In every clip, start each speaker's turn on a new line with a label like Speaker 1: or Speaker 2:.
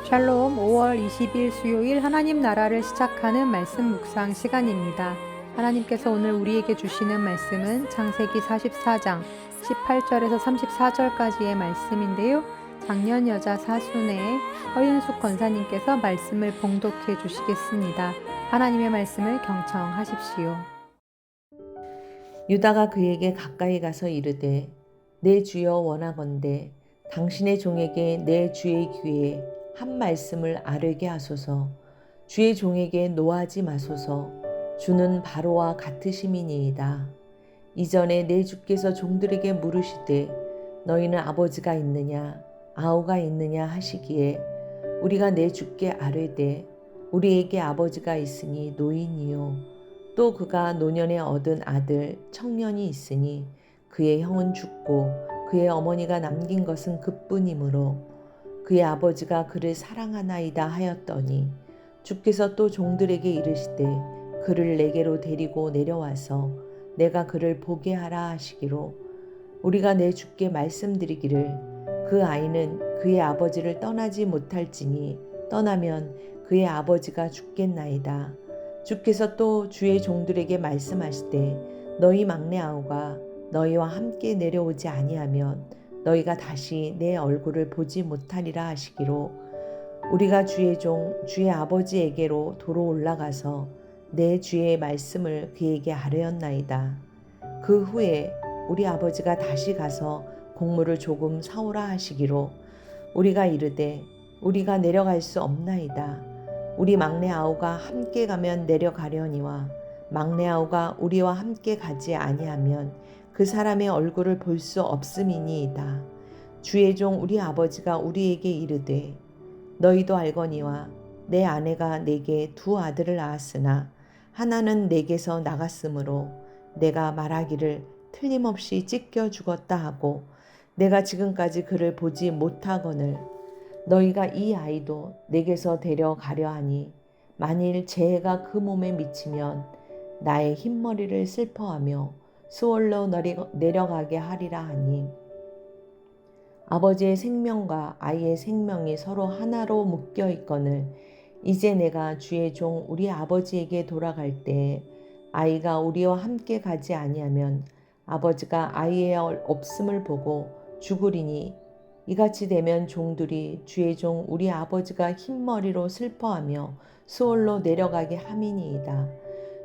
Speaker 1: 샬롬 5월 20일 수요일 하나님 나라를 시작하는 말씀 묵상 시간입니다. 하나님께서 오늘 우리에게 주시는 말씀은 창세기 44장 18절에서 34절까지의 말씀인데요. 작년 여자 사순의 허윤숙 권사님께서 말씀을 봉독해 주시겠습니다. 하나님의 말씀을 경청하십시오.
Speaker 2: 유다가 그에게 가까이 가서 이르되 내 주여 원하건대 당신의 종에게 내 주의 귀에 한 말씀을 아뢰게 하소서. 주의 종에게 노하지 마소서. 주는 바로와 같으심이니이다. 이전에 내 주께서 종들에게 물으시되 너희는 아버지가 있느냐 아우가 있느냐 하시기에 우리가 내 주께 아뢰되 우리에게 아버지가 있으니 노인이요 또 그가 노년에 얻은 아들 청년이 있으니 그의 형은 죽고 그의 어머니가 남긴 것은 그뿐이므로 그의 아버지가 그를 사랑하나이다 하였더니 주께서 또 종들에게 이르시되 그를 내게로 데리고 내려와서 내가 그를 보게 하라 하시기로 우리가 내 주께 말씀드리기를 그 아이는 그의 아버지를 떠나지 못할지니 떠나면 그의 아버지가 죽겠나이다. 주께서 또 주의 종들에게 말씀하시되 너희 막내 아우가 너희와 함께 내려오지 아니하면 너희가 다시 내 얼굴을 보지 못하리라 하시기로 우리가 주의 종 주의 아버지에게로 도로 올라가서 내 주의 말씀을 그에게 아뢰었나이다. 그 후에 우리 아버지가 다시 가서 곡물을 조금 사오라 하시기로 우리가 이르되 우리가 내려갈 수 없나이다. 우리 막내 아우가 함께 가면 내려가려니와 막내 아우가 우리와 함께 가지 아니하면 그 사람의 얼굴을 볼 수 없음이니이다. 주의 종 우리 아버지가 우리에게 이르되 너희도 알거니와 내 아내가 내게 두 아들을 낳았으나 하나는 내게서 나갔으므로 내가 말하기를 틀림없이 찢겨 죽었다 하고 내가 지금까지 그를 보지 못하거늘 너희가 이 아이도 내게서 데려가려 하니 만일 재해가 그 몸에 미치면 나의 흰머리를 슬퍼하며 수월로 내려가게 하리라 하니 아버지의 생명과 아이의 생명이 서로 하나로 묶여 있거늘 이제 내가 주의 종 우리 아버지에게 돌아갈 때 아이가 우리와 함께 가지 아니하면 아버지가 아이의 없음을 보고 죽으리니 이같이 되면 종들이 주의 종 우리 아버지가 흰머리로 슬퍼하며 수월로 내려가게 함이니이다.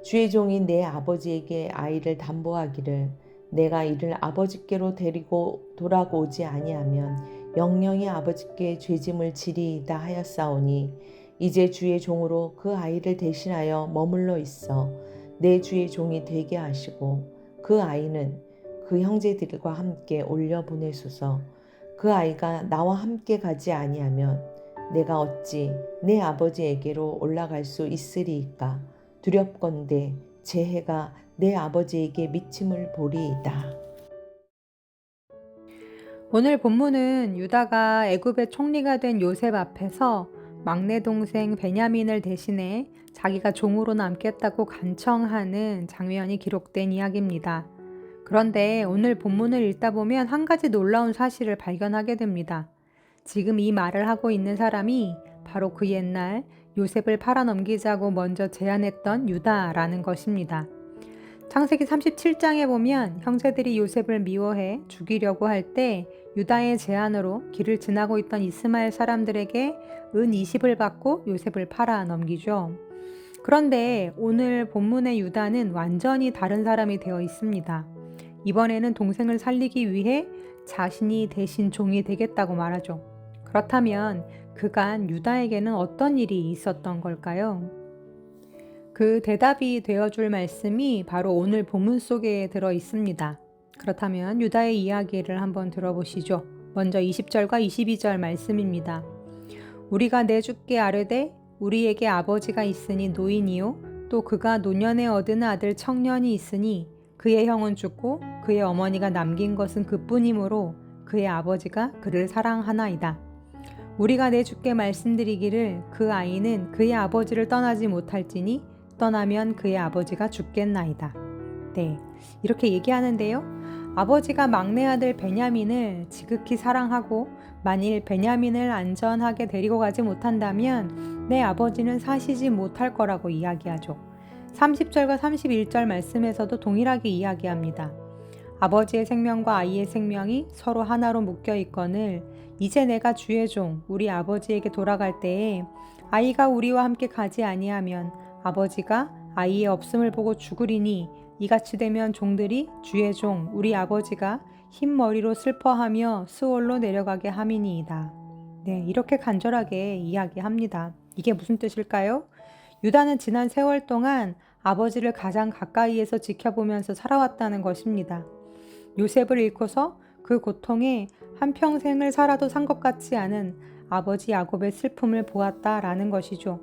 Speaker 2: 주의 종이 내 아버지에게 아이를 담보하기를 내가 이를 아버지께로 데리고 돌아오지 아니하면 영영이 아버지께 죄짐을 지리이다 하였사오니 이제 주의 종으로 그 아이를 대신하여 머물러 있어 내 주의 종이 되게 하시고 그 아이는 그 형제들과 함께 올려 보내소서. 그 아이가 나와 함께 가지 아니하면 내가 어찌 내 아버지에게로 올라갈 수 있으리이까. 두렵건대 재해가 내 아버지에게 미침을 보리이다.
Speaker 1: 오늘 본문은 유다가 애굽의 총리가 된 요셉 앞에서 막내 동생 베냐민을 대신해 자기가 종으로 남겠다고 간청하는 장면이 기록된 이야기입니다. 그런데 오늘 본문을 읽다 보면 한 가지 놀라운 사실을 발견하게 됩니다. 지금 이 말을 하고 있는 사람이 바로 그 옛날 요셉을 팔아넘기자고 먼저 제안했던 유다라는 것입니다. 창세기 37장에 보면 형제들이 요셉을 미워해 죽이려고 할 때 유다의 제안으로 길을 지나고 있던 이스마엘 사람들에게 은 20을 받고 요셉을 팔아넘기죠. 그런데 오늘 본문의 유다는 완전히 다른 사람이 되어 있습니다. 이번에는 동생을 살리기 위해 자신이 대신 종이 되겠다고 말하죠. 그렇다면 그간 유다에게는 어떤 일이 있었던 걸까요? 그 대답이 되어줄 말씀이 바로 오늘 본문 속에 들어 있습니다. 그렇다면 유다의 이야기를 한번 들어보시죠. 먼저 20절과 22절 말씀입니다. 우리가 내 주께 아뢰되 우리에게 아버지가 있으니 노인이요 또 그가 노년에 얻은 아들 청년이 있으니 그의 형은 죽고 그의 어머니가 남긴 것은 그뿐이므로 그의 아버지가 그를 사랑하나이다. 우리가 내 주께 말씀드리기를 그 아이는 그의 아버지를 떠나지 못할지니 떠나면 그의 아버지가 죽겠나이다. 네, 이렇게 얘기하는데요. 아버지가 막내 아들 베냐민을 지극히 사랑하고 만일 베냐민을 안전하게 데리고 가지 못한다면 내 아버지는 사시지 못할 거라고 이야기하죠. 30절과 31절 말씀에서도 동일하게 이야기합니다. 아버지의 생명과 아이의 생명이 서로 하나로 묶여 있거늘 이제 내가 주의 종 우리 아버지에게 돌아갈 때에 아이가 우리와 함께 가지 아니하면 아버지가 아이의 없음을 보고 죽으리니 이같이 되면 종들이 주의 종 우리 아버지가 흰 머리로 슬퍼하며 스올로 내려가게 함이니이다. 네, 이렇게 간절하게 이야기합니다. 이게 무슨 뜻일까요? 유다는 지난 세월 동안 아버지를 가장 가까이에서 지켜보면서 살아왔다는 것입니다. 요셉을 잃고서 그 고통에 한평생을 살아도 산 것 같지 않은 아버지 야곱의 슬픔을 보았다라는 것이죠.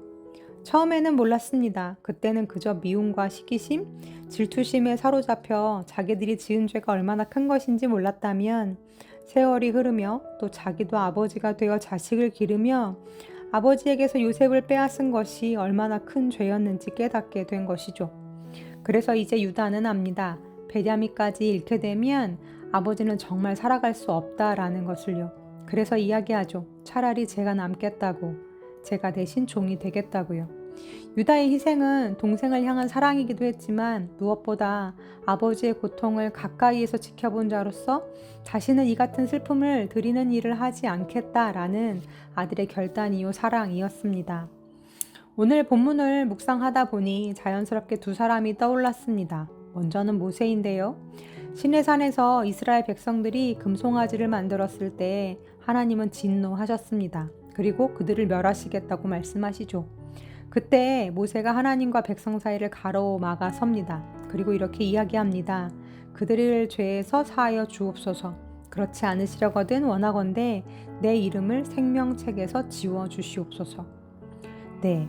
Speaker 1: 처음에는 몰랐습니다. 그때는 그저 미움과 시기심, 질투심에 사로잡혀 자기들이 지은 죄가 얼마나 큰 것인지 몰랐다면 세월이 흐르며 또 자기도 아버지가 되어 자식을 기르며 아버지에게서 요셉을 빼앗은 것이 얼마나 큰 죄였는지 깨닫게 된 것이죠. 그래서 이제 유다는 압니다. 베냐민까지 잃게 되면 아버지는 정말 살아갈 수 없다라는 것을요. 그래서 이야기하죠. 차라리 제가 남겠다고, 제가 대신 종이 되겠다고요. 유다의 희생은 동생을 향한 사랑이기도 했지만 무엇보다 아버지의 고통을 가까이에서 지켜본 자로서 다시는 이 같은 슬픔을 드리는 일을 하지 않겠다라는 아들의 결단이요 사랑이었습니다. 오늘 본문을 묵상하다 보니 자연스럽게 두 사람이 떠올랐습니다. 먼저는 모세인데요. 시내산에서 이스라엘 백성들이 금송아지를 만들었을 때 하나님은 진노하셨습니다. 그리고 그들을 멸하시겠다고 말씀하시죠. 그때 모세가 하나님과 백성 사이를 가로막아 섭니다. 그리고 이렇게 이야기합니다. 그들을 죄에서 사하여 주옵소서. 그렇지 않으시려거든 원하건대 내 이름을 생명책에서 지워 주시옵소서. 네,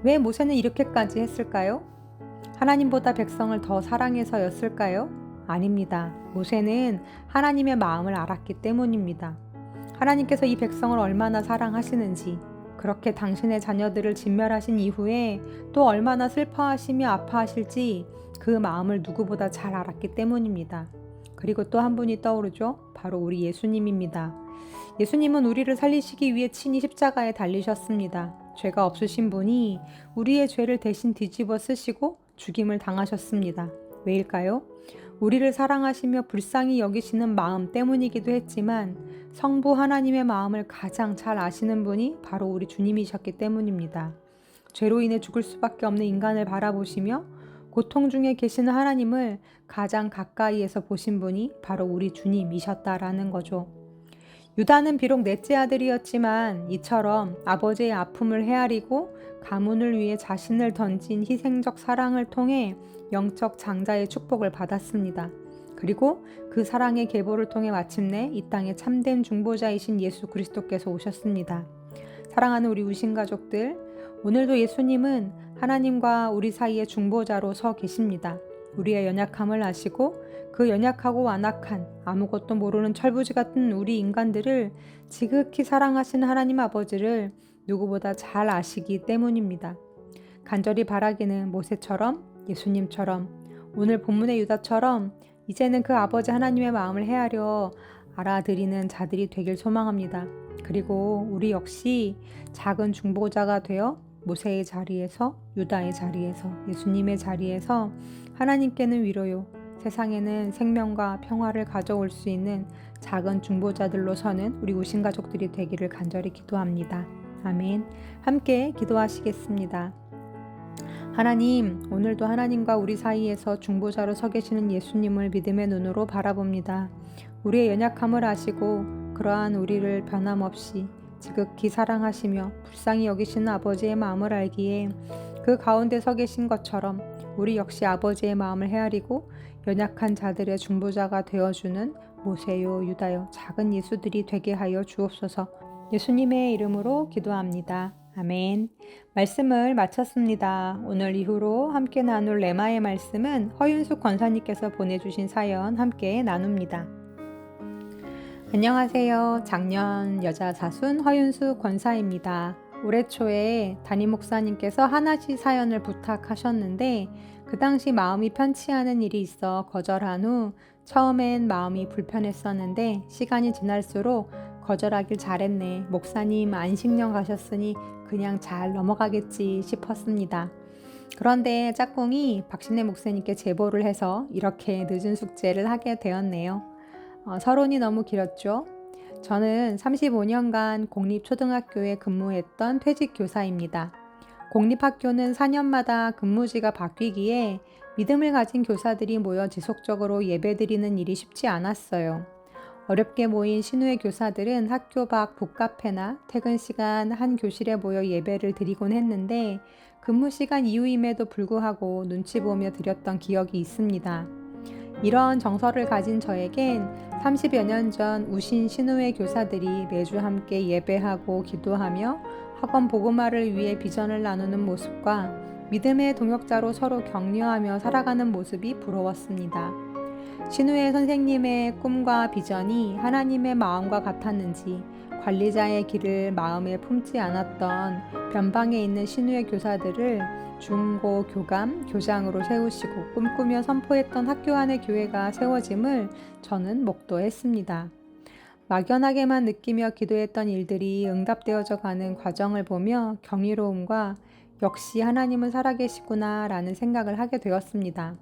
Speaker 1: 왜 모세는 이렇게까지 했을까요? 하나님보다 백성을 더 사랑해서였을까요? 아닙니다. 모세는 하나님의 마음을 알았기 때문입니다. 하나님께서 이 백성을 얼마나 사랑하시는지, 그렇게 당신의 자녀들을 진멸하신 이후에 또 얼마나 슬퍼하시며 아파하실지 그 마음을 누구보다 잘 알았기 때문입니다. 그리고 또 한 분이 떠오르죠. 바로 우리 예수님입니다. 예수님은 우리를 살리시기 위해 친히 십자가에 달리셨습니다. 죄가 없으신 분이 우리의 죄를 대신 뒤집어 쓰시고 죽임을 당하셨습니다. 왜일까요? 우리를 사랑하시며 불쌍히 여기시는 마음 때문이기도 했지만 성부 하나님의 마음을 가장 잘 아시는 분이 바로 우리 주님이셨기 때문입니다. 죄로 인해 죽을 수밖에 없는 인간을 바라보시며 고통 중에 계시는 하나님을 가장 가까이에서 보신 분이 바로 우리 주님이셨다라는 거죠. 유다는 비록 넷째 아들이었지만 이처럼 아버지의 아픔을 헤아리고 가문을 위해 자신을 던진 희생적 사랑을 통해 영적 장자의 축복을 받았습니다. 그리고 그 사랑의 계보를 통해 마침내 이 땅에 참된 중보자이신 예수 그리스도께서 오셨습니다. 사랑하는 우리 우신 가족들, 오늘도 예수님은 하나님과 우리 사이의 중보자로 서 계십니다. 우리의 연약함을 아시고 그 연약하고 완악한 아무것도 모르는 철부지 같은 우리 인간들을 지극히 사랑하시는 하나님 아버지를 누구보다 잘 아시기 때문입니다. 간절히 바라기는 모세처럼 예수님처럼 오늘 본문의 유다처럼 이제는 그 아버지 하나님의 마음을 헤아려 알아들이는 자들이 되길 소망합니다. 그리고 우리 역시 작은 중보자가 되어 모세의 자리에서 유다의 자리에서 예수님의 자리에서 하나님께는 위로요 세상에는 생명과 평화를 가져올 수 있는 작은 중보자들로 서는 우리 우신 가족들이 되기를 간절히 기도합니다. 아멘. 함께 기도하시겠습니다. 하나님, 오늘도 하나님과 우리 사이에서 중보자로 서 계시는 예수님을 믿음의 눈으로 바라봅니다. 우리의 연약함을 아시고 그러한 우리를 변함없이 지극히 사랑하시며 불쌍히 여기시는 아버지의 마음을 알기에 그 가운데 서 계신 것처럼 우리 역시 아버지의 마음을 헤아리고 연약한 자들의 중보자가 되어주는 모세요 유다요 작은 예수들이 되게 하여 주옵소서. 예수님의 이름으로 기도합니다. 아멘. 말씀을 마쳤습니다. 오늘 이후로 함께 나눌 레마의 말씀은 허윤숙 권사님께서 보내주신 사연 함께 나눕니다. 안녕하세요. 작년 여자 사순 허윤숙 권사입니다. 올해 초에 담임 목사님께서 하나씩 사연을 부탁하셨는데 그 당시 마음이 편치 않은 일이 있어 거절한 후 처음엔 마음이 불편했었는데 시간이 지날수록 거절하길 잘했네. 목사님 안식년 가셨으니 그냥 잘 넘어가겠지 싶었습니다. 그런데 짝꿍이 박신혜 목사님께 제보를 해서 이렇게 늦은 숙제를 하게 되었네요. 서론이 너무 길었죠. 저는 35년간 공립초등학교에 근무했던 퇴직 교사입니다. 공립학교는 4년마다 근무지가 바뀌기에 믿음을 가진 교사들이 모여 지속적으로 예배드리는 일이 쉽지 않았어요. 어렵게 모인 신우의 교사들은 학교 밖 북카페나 퇴근 시간 한 교실에 모여 예배를 드리곤 했는데 근무 시간 이후임에도 불구하고 눈치 보며 드렸던 기억이 있습니다. 이런 정서를 가진 저에겐 30여 년 전 우신 신우회 교사들이 매주 함께 예배하고 기도하며 학원 복음화를 위해 비전을 나누는 모습과 믿음의 동역자로 서로 격려하며 살아가는 모습이 부러웠습니다. 신우회 선생님의 꿈과 비전이 하나님의 마음과 같았는지 관리자의 길을 마음에 품지 않았던 변방에 있는 신우회 교사들을 중고 교감, 교장으로 세우시고 꿈꾸며 선포했던 학교 안의 교회가 세워짐을 저는 목도했습니다. 막연하게만 느끼며 기도했던 일들이 응답되어져 가는 과정을 보며 경이로움과 역시 하나님은 살아계시구나 라는 생각을 하게 되었습니다.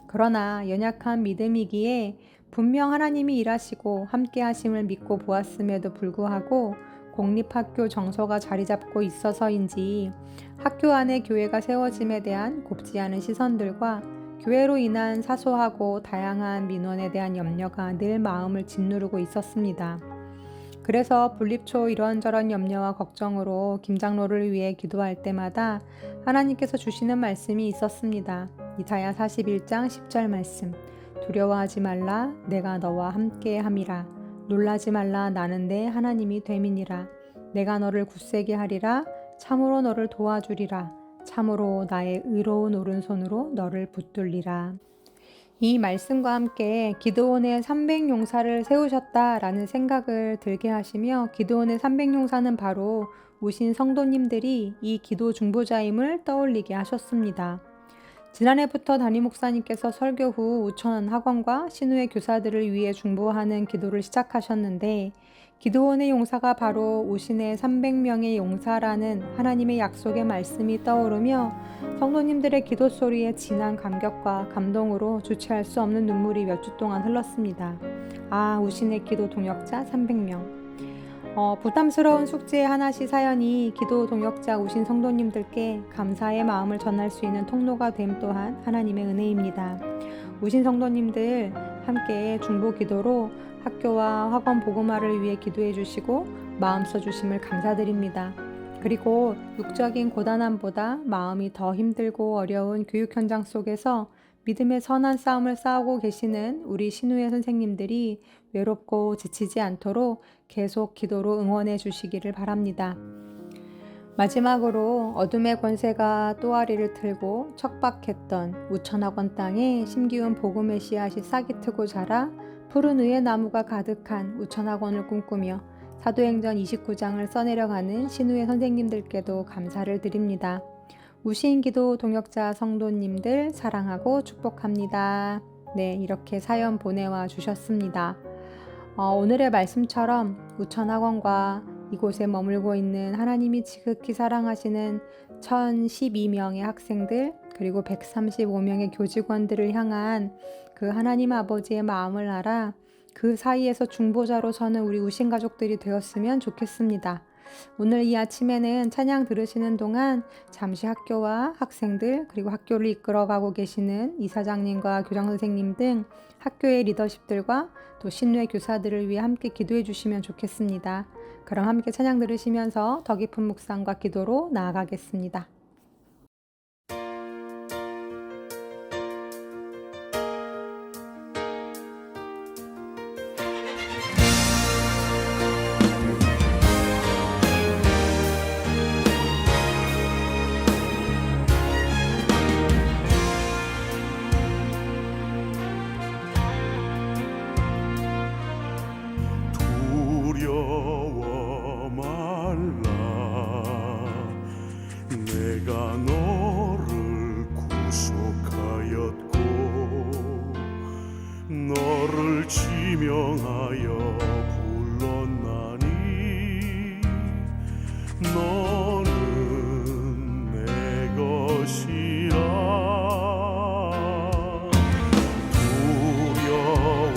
Speaker 1: 그러나 연약한 믿음이기에 분명 하나님이 일하시고 함께 하심을 믿고 보았음에도 불구하고 공립학교 정서가 자리 잡고 있어서인지 학교 안에 교회가 세워짐에 대한 곱지 않은 시선들과 교회로 인한 사소하고 다양한 민원에 대한 염려가 늘 마음을 짓누르고 있었습니다. 그래서 분립초 이런저런 염려와 걱정으로 김장로를 위해 기도할 때마다 하나님께서 주시는 말씀이 있었습니다. 이사야 41장 10절 말씀. 두려워하지 말라 내가 너와 함께 함이라. 놀라지 말라 나는 내 하나님이 됨이니라. 내가 너를 굳세게 하리라. 참으로 너를 도와주리라. 참으로 나의 의로운 오른손으로 너를 붙들리라. 이 말씀과 함께 기드온의 300용사를 세우셨다라는 생각을 들게 하시며 기드온의 300용사는 바로 우신 성도님들이 이 기도 중보자임을 떠올리게 하셨습니다. 지난해부터 담임 목사님께서 설교 후 우천 학원과 신우의 교사들을 위해 중보하는 기도를 시작하셨는데 기드온의 용사가 바로 우신의 300명의 용사라는 하나님의 약속의 말씀이 떠오르며 성도님들의 기도 소리에 진한 감격과 감동으로 주체할 수 없는 눈물이 몇 주 동안 흘렀습니다. 아, 우신의 기도 동역자 300명. 부담스러운 숙제의 하나씩 사연이 기도 동역자 우신 성도님들께 감사의 마음을 전할 수 있는 통로가 됨 또한 하나님의 은혜입니다. 우신 성도님들 함께 중보 기도로 학교와 학원 복음화를 위해 기도해 주시고 마음 써주심을 감사드립니다. 그리고 육적인 고단함보다 마음이 더 힘들고 어려운 교육 현장 속에서 믿음의 선한 싸움을 싸우고 계시는 우리 신우회 선생님들이 외롭고 지치지 않도록 계속 기도로 응원해 주시기를 바랍니다. 마지막으로 어둠의 권세가 또아리를 틀고 척박했던 우천학원 땅에 심기운 복음의 씨앗이 싹이 트고 자라 푸른 의의 나무가 가득한 우천학원을 꿈꾸며 사도행전 29장을 써내려가는 신우회 선생님들께도 감사를 드립니다. 우신 기도 동역자 성도님들 사랑하고 축복합니다. 네, 이렇게 사연 보내와 주셨습니다. 오늘의 말씀처럼 우천학원과 이곳에 머물고 있는 하나님이 지극히 사랑하시는 1012명의 학생들 그리고 135명의 교직원들을 향한 그 하나님 아버지의 마음을 알아 그 사이에서 중보자로 서는 우리 우신 가족들이 되었으면 좋겠습니다. 오늘 이 아침에는 찬양 들으시는 동안 잠시 학교와 학생들 그리고 학교를 이끌어가고 계시는 이사장님과 교장선생님 등 학교의 리더십들과 또 신우의 교사들을 위해 함께 기도해 주시면 좋겠습니다. 그럼 함께 찬양 들으시면서 더 깊은 묵상과 기도로 나아가겠습니다.
Speaker 3: 두려워 말라 내가 너를 구속하였고 너를 지명하여 불렀나니 너는 내 것이라 두려워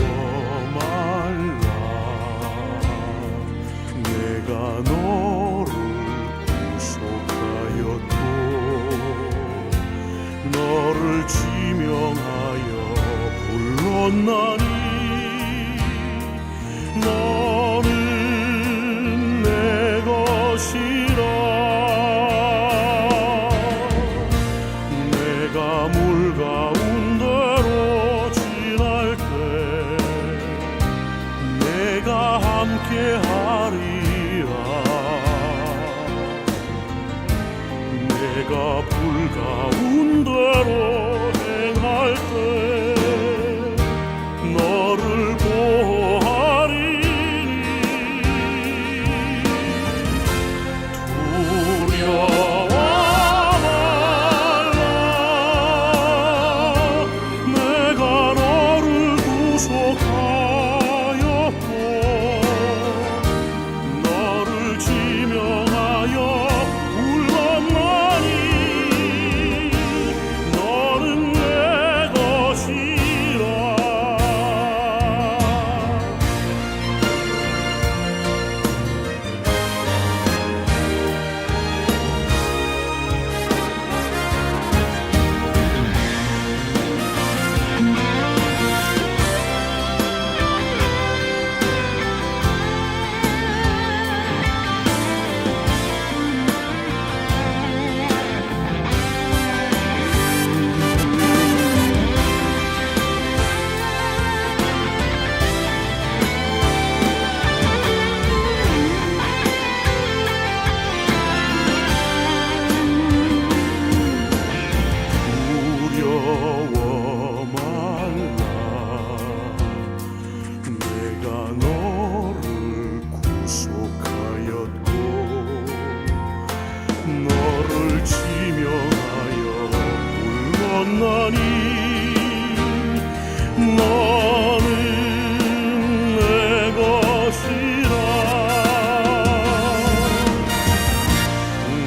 Speaker 3: 말라 내가 너를 구속하였고 너를 지명하여 불렀나니 너는 내 것이라 내가 물 가운데로 지날 때 내가 함께 하리라 내가 불 가운데로 행할 때 너를 보호하리니 두려워 말라 내가 너를 구속하였고 너를 지명하여 불렀나니 너는 내 것이라 두려워 말라 내가 너를 구속하였고 너를 지명하여 불렀나니 너는 내 것이라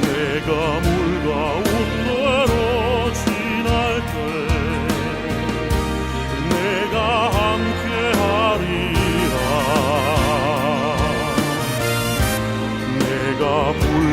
Speaker 3: 내가 물 가운데로 지날 때 내가 함께 하리라 내가 불